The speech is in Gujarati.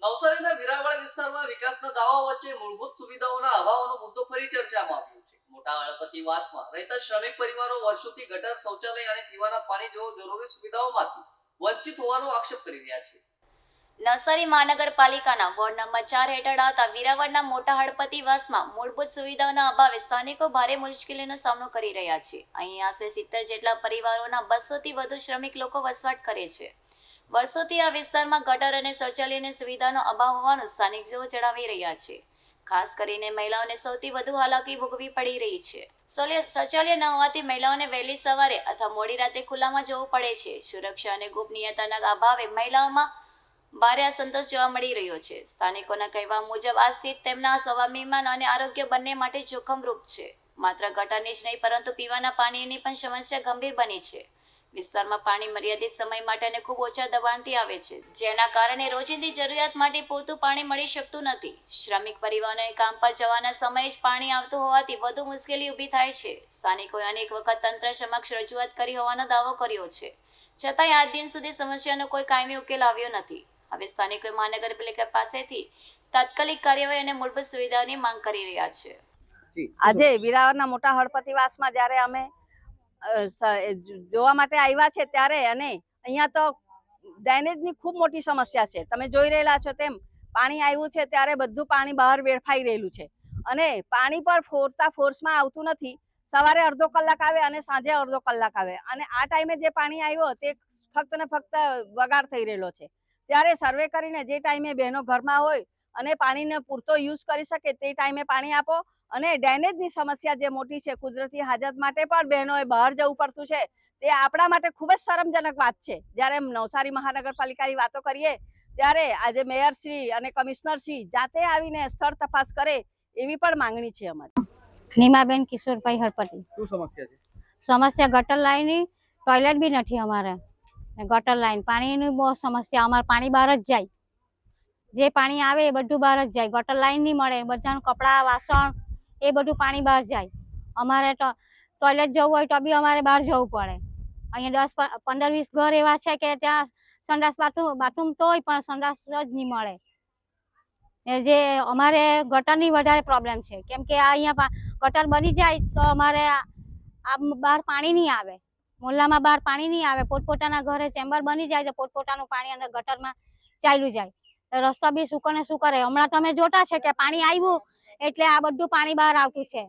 નવસારીના વીરાવાડા વિસ્તારમાં વિકાસના દાવાઓ વચ્ચે મૂળભૂત સુવિધાઓના અભાવનો મુદ્દો ફરી ચર્ચામાં આવ્યો છે. મોટા હળપતિવાસમાં રહેતા શ્રમિક પરિવારો વર્ષોથી ગટર, શૌચાલય અને પીવાના પાણી જેવો જરૂરી સુવિધાઓમાંથી વંચિત હોવાનો આક્ષેપ કરી રહ્યા છે. નવસારી મહાનગરપાલિકાના વોર્ડ નંબર 4 હેઠળ આવતા વીરાવાડના મોટા હળપતિવાસમાં મૂળભૂત સુવિધાઓના અભાવે સ્થાનિકો ભારે મુશ્કેલીનો સામનો કરી રહ્યા છે. અહીં આશરે 70 જેટલા પરિવારોના 200થી વધુ શ્રમિક લોકો વસવાટ કરે છે. વર્ષોથી આ વિસ્તારમાં ગટર અને શૌચાલયની સુવિધાનો અભાવ હોવાનું સ્થાનિકો જણાવી રહ્યા છે. ખાસ કરીને મહિલાઓને સૌથી વધુ હાલાકી ભોગવવી પડી રહી છે. શૌચાલય ન હોવાથી મહિલાઓને વહેલી સવારે અથવા મોડી રાતે ખુલ્લામાં જવું પડે છે. સુરક્ષા અને ગોપનીયતાના અભાવે મહિલાઓમાં ભારે અસંતોષ જોવા મળી રહ્યો છે. સ્થાનિકોના કહેવા મુજબ આ સ્થિતિ તેમના સ્વાભિમાન અને આરોગ્ય બંને માટે જોખમરૂપ છે. માત્ર ગટરની જ નહીં પરંતુ પીવાના પાણીની પણ સમસ્યા ગંભીર બની છે. વિસ્તારમાં પાણી મર્યાદિત સમય માટે અને ખૂબ ઓછા દબાણથી આવે છે, જેના કારણે રોજિંદી જરૂરિયાત માટે પૂરતું પાણી મળી શકતું નથી. શ્રમિક પરિવારોને કામ પર જવાના સમયે જ પાણી આવતું હોવાથી વધુ મુશ્કેલી ઊભી થાય છે. સ્થાનિકોએ અનેક વખત તંત્ર સમક્ષ રજૂઆત કરી હોવાનો દાવો કર્યો છે, છતાંય આજ દિન સુધી સમસ્યાનો કોઈ કાયમી ઉકેલ આવ્યો નથી. હવે સ્થાનિકોએ મહાનગરપાલિકા પાસેથી તાત્કાલિક કાર્યવાહી અને મૂળભૂત સુવિધાઓની માંગ કરી રહ્યા છે. આજે વીરાવાડના મોટા હળપતિવાસમાં જ્યારે અમે જોવા માટે આવ્યા છે ત્યારે અને અહીંયા તો ડ્રેનેજની ખૂબ મોટી સમસ્યા છે. તમે જોઈ રહેલા છો તેમ પાણી આવ્યું છે ત્યારે બધું પાણી બહાર વેડફાઈ રહેલું છે અને પાણી પણ ફોર્સમાં આવતું નથી. સવારે અડધો કલાક આવે અને સાંજે અડધો કલાક આવે અને આ ટાઈમે જે પાણી આવ્યો તે ફક્ત ને ફક્ત બગાડ થઈ રહેલો છે. ત્યારે સર્વે કરીને જે ટાઈમે બહેનો ઘરમાં હોય અને પાણીને પૂરતો યુઝ કરી શકે તે ટાઈમે પાણી આપો. અને ડ્રેનેજની સમસ્યા જે મોટી છે, કુદરતી હાજત માટે પણ બહેનોએ બહાર જવું પડતું છે, તે આપણા માટે ખૂબ જ શરમજનક વાત છે. જ્યારે નવસારી મહાનગરપાલિકાની વાતો કરીએ ત્યારે આજે મેયરશ્રી અને કમિશનરશ્રી જાતે આવીને સ્થળ તપાસ કરે એવી પણ માંગણી છે અમારી. નીમાબેન કિશોરભાઈ હળપતિ. શું સમસ્યા છે? સમસ્યા ગટર લાઈનની, ટોયલેટ બી નથી અમારે. ગટર લાઈન પાણીની બહુ સમસ્યા. અમારે પાણી બહાર જ જાય, જે પાણી આવે એ બધું બહાર જ જાય. ગટર લાઈન નહીં મળે, બધાનું કપડાં, વાસણ એ બધું પાણી બહાર જાય. અમારે તો ટોયલેટ જવું હોય તો બી અમારે બહાર જવું પડે. અહીંયા 10-15-20 ઘર એવા છે કે ત્યાં સંડાસ બાથરૂમ તો હોય પણ સંડાસ જ નહીં મળે. જે અમારે ગટરની વધારે પ્રોબ્લેમ છે, કેમ કે આ અહીંયા ગટર બની જાય તો અમારે આ બહાર પાણી નહીં આવે. મોહલ્લામાં બહાર પાણી નહીં આવે. પોતપોતાના ઘરે ચેમ્બર બની જાય તો પોતપોતાનું પાણી અંદર ગટરમાં ચાલ્યું જાય. રસ્તા બી શું કરે. હમણાં તમે જોતા છે કે પાણી આવ્યું એટલે આ બધું પાણી બહાર આવતું છે.